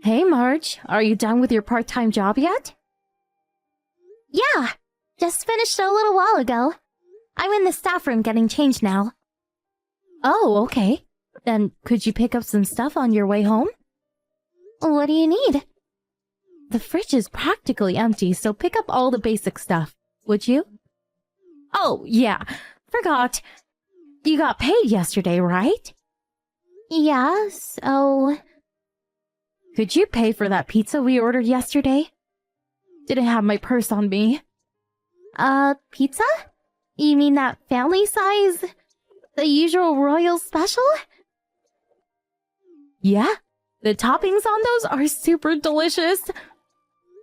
Hey Marge, are you done with your part-time job yet? Yeah, just finished a little while ago. I'm in the staff room getting changed now. Oh, okay. Then could you pick up some stuff on your way home? What do you need? The fridge is practically empty, so pick up all the basic stuff, would you? Oh, yeah, forgot. You got paid yesterday, right? Yeah, so... Could you pay for that pizza we ordered yesterday? Didn't have my purse on me. Pizza? You mean that family size? The usual royal special? Yeah, the toppings on those are super delicious.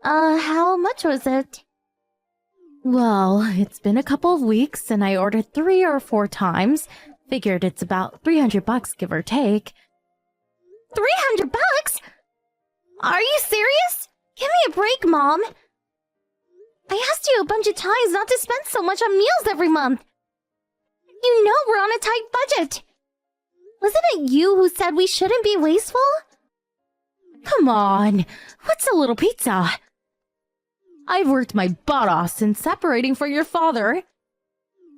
How much was it? Well, it's been a couple of weeks and I ordered 3 or 4 times. Figured it's about $300 give or take. $300? Are you serious? Give me a break, Mom. I asked you a bunch of times not to spend so much on meals every month. You know we're on a tight budget. Wasn't it you who said we shouldn't be wasteful? Come on, what's a little pizza? I've worked my butt off since separating from your father.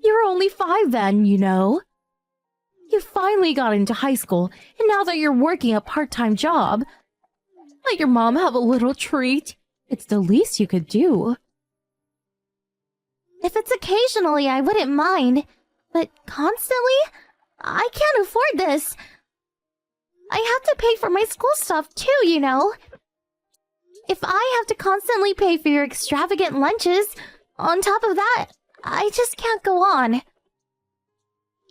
You were only 5 then, you know. You finally got into high school, and now that you're working a part-time job, let your mom have a little treat. It's the least you could do. If it's occasionally, I wouldn't mind. But constantly? I can't afford this. I have to pay for my school stuff too, you know. If I have to constantly pay for your extravagant lunches, on top of that, I just can't go on.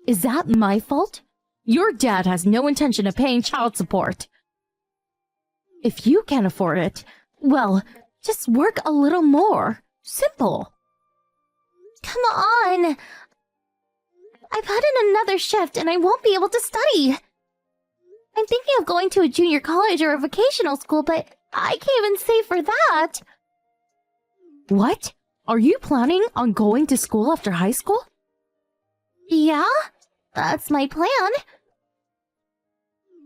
Is that my fault? Your dad has no intention of paying child support. If you can't afford it, well, just work a little more. Simple. Come on! I put in another shift and I won't be able to study. I'm thinking of going to a junior college or a vocational school, but I can't even save for that. What? Are you planning on going to school after high school? Yeah, that's my plan.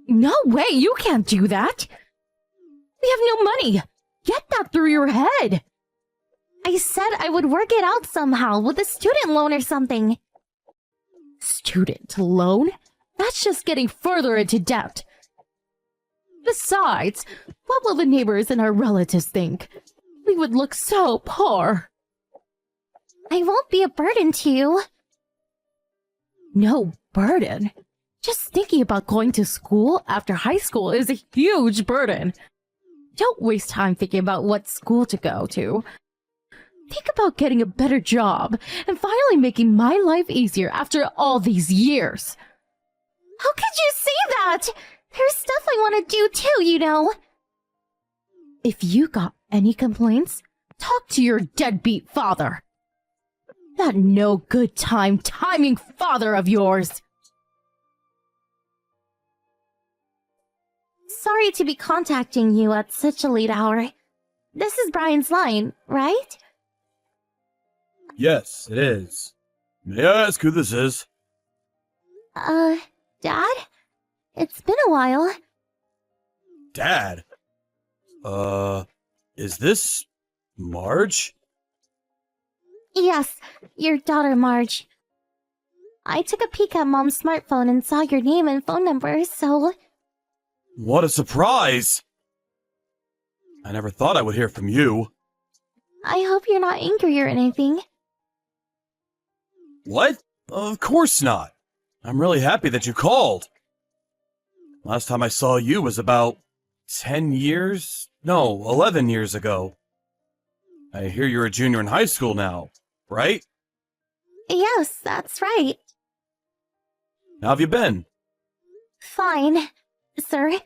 No way, you can't do that. We have no money. Get that through your head. I said I would work it out somehow with a student loan or something. Student loan? That's just getting further into debt. Besides, what will the neighbors and our relatives think? We would look so poor. I won't be a burden to you. No burden? Just thinking about going to school after high school is a huge burden. Don't waste time thinking about what school to go to. Think about getting a better job and finally making my life easier after all these years. How could you say that? There's stuff I want to do too, you know. If you got any complaints, talk to your deadbeat father. That no good timing father of yours. Sorry to be contacting you at such a late hour. This is Brian's line, right? Yes, it is. May I ask who this is? Dad? It's been a while. Dad? Is this Marge? Yes, your daughter Marge. I took a peek at Mom's smartphone and saw your name and phone number, so... What a surprise! I never thought I would hear from you. I hope you're not angry or anything. What? Of course not. I'm really happy that you called. Last time I saw you was about 10 years? No, 11 years ago. I hear you're a junior in high school now, right? Yes, that's right. How have you been? Fine, sir.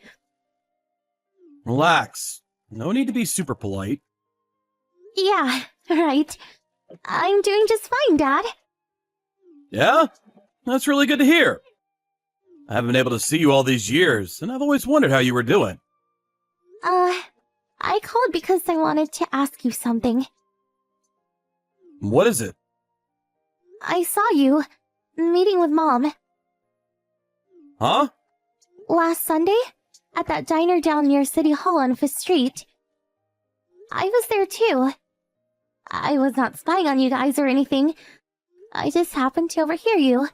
Relax. No need to be super polite. Yeah, right. I'm doing just fine, Dad. Yeah? That's really good to hear. I haven't been able to see you all these years, and I've always wondered how you were doing. I called because I wanted to ask you something. What is it? I saw you meeting with Mom Huh? last Sunday at that diner down near City Hall on 5th Street. I was there too. I was not spying on you guys or anything. I just happened to overhear you.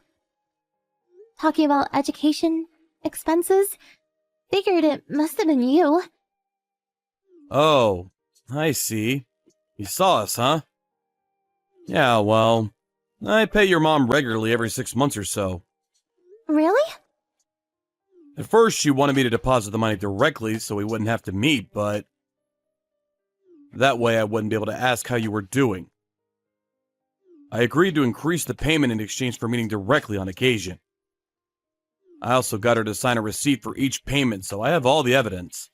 Talking about education expenses. Figured it must have been you. Oh, I see. You saw us, huh? Yeah, well, I pay your mom regularly every 6 months or so. Really? At first, she wanted me to deposit the money directly so we wouldn't have to meet, but that way I wouldn't be able to ask how you were doing. I agreed to increase the payment in exchange for meeting directly on occasion. I also got her to sign a receipt for each payment, so I have all the evidence.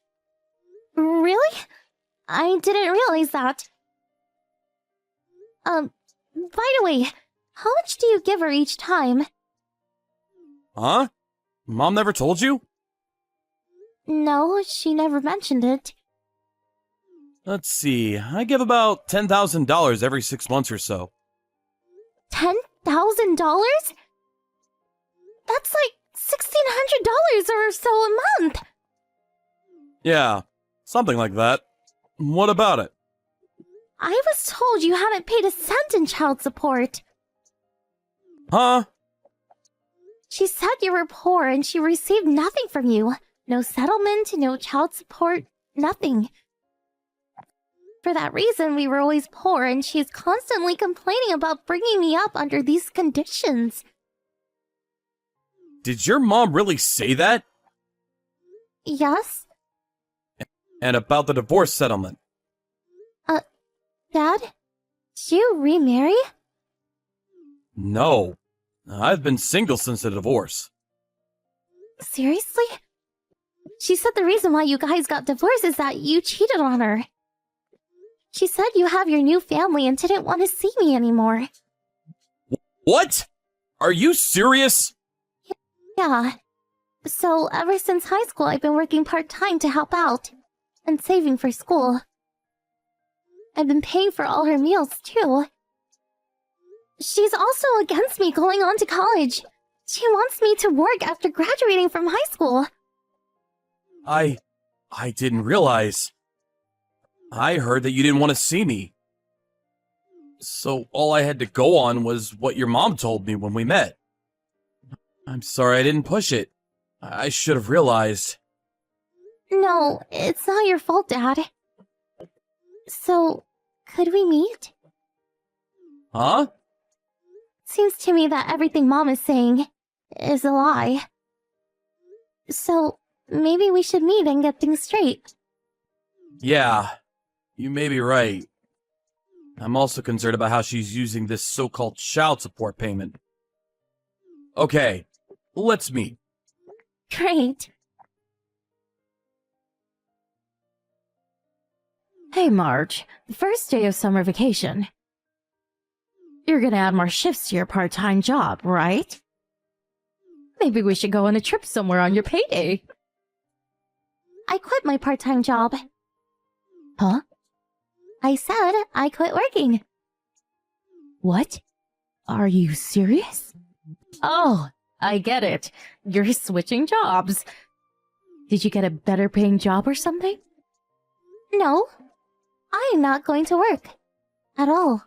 Really? I didn't realize that. By the way, how much do you give her each time? Huh? Mom never told you? No, she never mentioned it. Let's see, I give about $10,000 every 6 months or so. $10,000? That's like $1,600 or so a month. Yeah, something like that. What about it? I was told you hadn't paid a cent in child support. Huh? She said you were poor and she received nothing from you. No settlement, no child support, nothing. For that reason, we were always poor and she's constantly complaining about bringing me up under these conditions. Did your mom really say that? Yes? And about the divorce settlement? Dad? Did you remarry? No. I've been single since the divorce. Seriously? She said the reason why you guys got divorced is that you cheated on her. She said you have your new family and didn't want to see me anymore. What? Are you serious? Yeah. So, ever since high school, I've been working part-time to help out. And saving for school. I've been paying for all her meals, too. She's also against me going on to college. She wants me to work after graduating from high school. I didn't realize. I heard that you didn't want to see me. So all I had to go on was what your mom told me when we met. I'm sorry I didn't push it. I should have realized. No, it's not your fault, Dad. So, could we meet? Huh? Seems to me that everything Mom is saying is a lie. So, maybe we should meet and get things straight. Yeah, you may be right. I'm also concerned about how she's using this so-called child support payment. Okay, let's meet. Great. Hey, Marge. The first day of summer vacation. You're gonna add more shifts to your part-time job, right? Maybe we should go on a trip somewhere on your payday. I quit my part-time job. Huh? I said I quit working. What? Are you serious? Oh, I get it. You're switching jobs. Did you get a better paying job or something? No, I am not going to work. At all.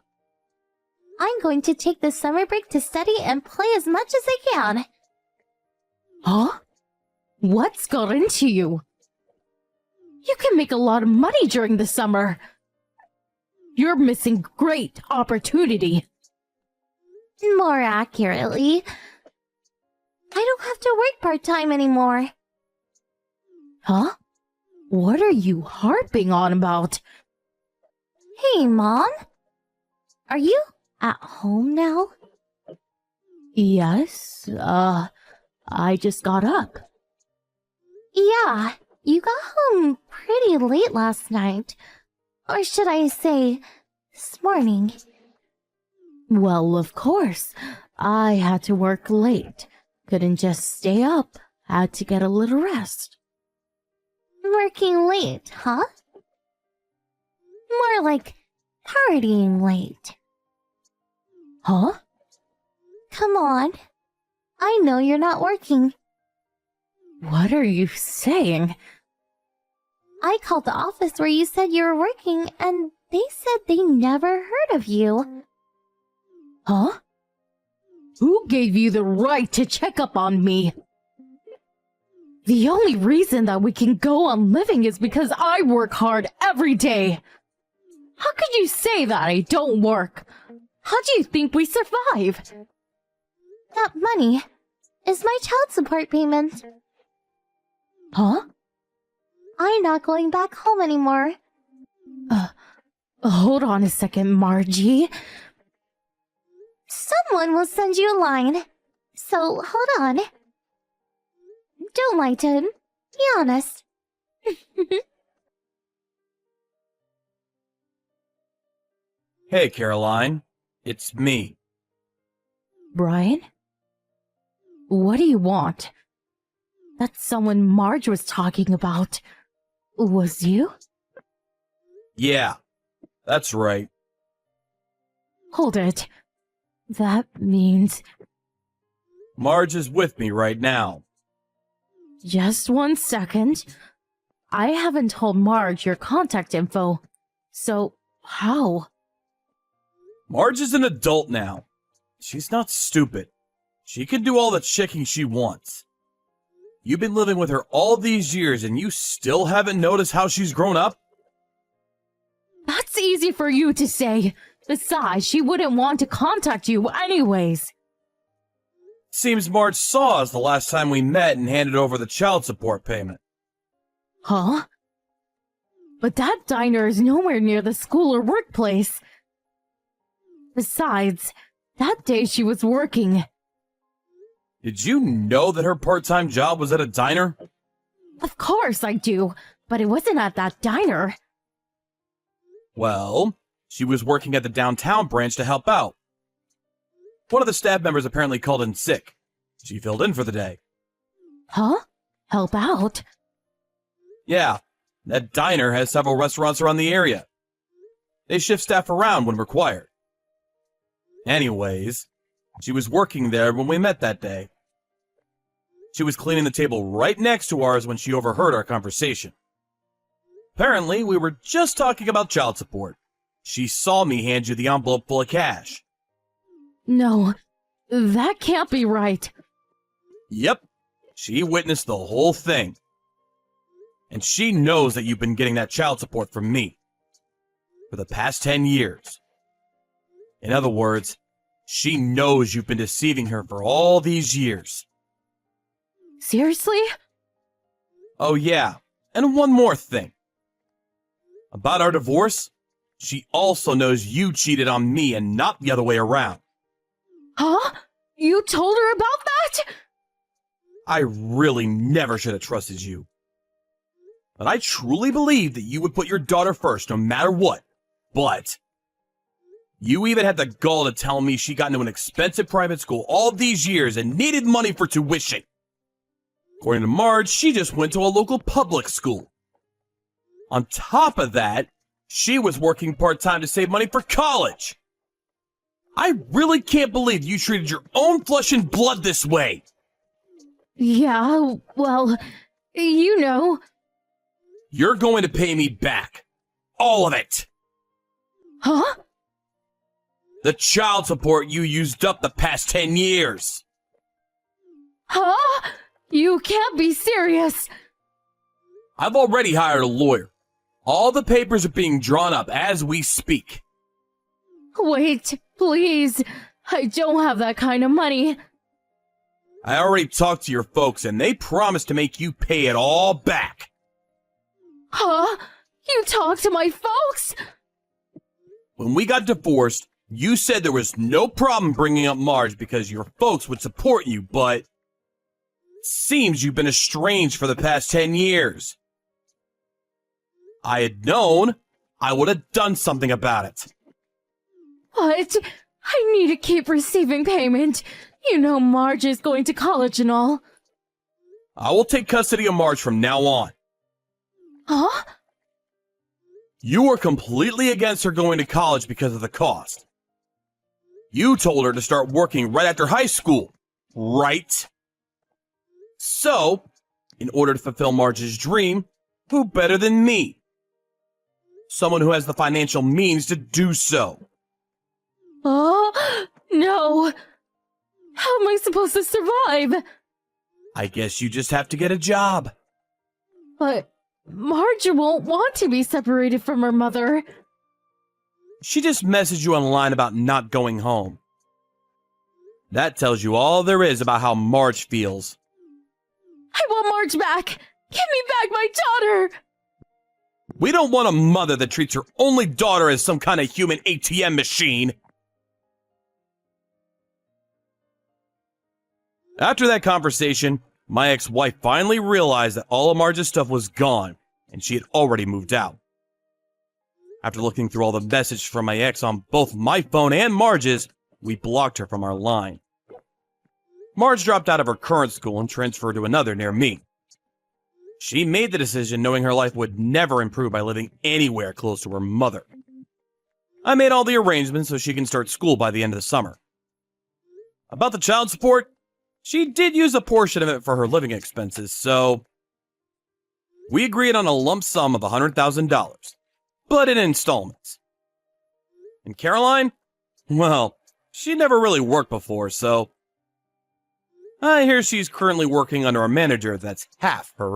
I'm going to take this summer break to study and play as much as I can. Huh? What's got into you? You can make a lot of money during the summer. You're missing great opportunity. More accurately, I don't have to work part-time anymore. Huh? What are you harping on about? Hey, Mom. Are you at home now? Yes, I just got up. Yeah, you got home pretty late last night. Or should I say, this morning. Well, of course. I had to work late. Couldn't just stay up. Had to get a little rest. Working late, huh? More like partying late. Huh? Come on. I know you're not working. What are you saying? I called the office where you said you were working, and they said they never heard of you. Huh? Who gave you the right to check up on me? The only reason that we can go on living is because I work hard every day. How could you say that I don't work? How do you think we survive? That money is my child support payment. Huh? I'm not going back home anymore. Hold on a second, Margie. Someone will send you a line. So, hold on. Don't lie to him. Be honest. Hey, Caroline. It's me. Brian? What do you want? That's someone Marge was talking about. Was you? Yeah, that's right. Hold it. That means... Marge is with me right now. Just 1 second. I haven't told Marge your contact info. So, how? Marge is an adult now. She's not stupid. She can do all the checking she wants. You've been living with her all these years and you still haven't noticed how she's grown up? That's easy for you to say. Besides, she wouldn't want to contact you anyways. Seems Marge saw us the last time we met and handed over the child support payment. Huh? But that diner is nowhere near the school or workplace. Besides, that day she was working. Did you know that her part-time job was at a diner? Of course I do, but it wasn't at that diner. Well, she was working at the downtown branch to help out. One of the staff members apparently called in sick. She filled in for the day. Huh? Help out? Yeah, that diner has several restaurants around the area. They shift staff around when required. Anyways, she was working there when we met that day. She was cleaning the table right next to ours when she overheard our conversation. Apparently, we were just talking about child support. She saw me hand you the envelope full of cash. No, that can't be right. Yep, she witnessed the whole thing. And she knows that you've been getting that child support from me for the past 10 years. In other words, she knows you've been deceiving her for all these years. Seriously? Oh yeah, and one more thing. About our divorce, she also knows you cheated on me and not the other way around. Huh? You told her about that? I really never should have trusted you. But I truly believed that you would put your daughter first no matter what. But you even had the gall to tell me she got into an expensive private school all these years and needed money for tuition. According to Marge, she just went to a local public school. On top of that, she was working part-time to save money for college. I really can't believe you treated your own flesh and blood this way. Yeah, well, you know. You're going to pay me back. All of it. Huh? The child support you used up the past 10 years. Huh? You can't be serious. I've already hired a lawyer. All the papers are being drawn up as we speak. Wait, please. I don't have that kind of money. I already talked to your folks and they promised to make you pay it all back. Huh? You talked to my folks? When we got divorced, you said there was no problem bringing up Marge because your folks would support you, but it seems you've been estranged for the past 10 years. I had known, I would have done something about it. What? I need to keep receiving payment. You know Marge is going to college and all. I will take custody of Marge from now on. Huh? You were completely against her going to college because of the cost. You told her to start working right after high school, right? So, in order to fulfill Marge's dream, Who better than me? Someone who has the financial means to do so. Oh, no. How am I supposed to survive? I guess you just have to get a job. But Marge won't want to be separated from her mother. She just messaged you online about not going home. That tells you all there is about how Marge feels. I want Marge back. Give me back my daughter. We don't want a mother that treats her only daughter as some kind of human ATM machine. After that conversation, my ex-wife finally realized that all of Marge's stuff was gone, and she had already moved out. After looking through all the messages from my ex on both my phone and Marge's, we blocked her from our line. Marge dropped out of her current school and transferred to another near me. She made the decision knowing her life would never improve by living anywhere close to her mother. I made all the arrangements so she can start school by the end of the summer. About the child support, she did use a portion of it for her living expenses, so we agreed on a lump sum of $100,000, but in installments. And Caroline? Well, she never really worked before, so I hear she's currently working under a manager that's half her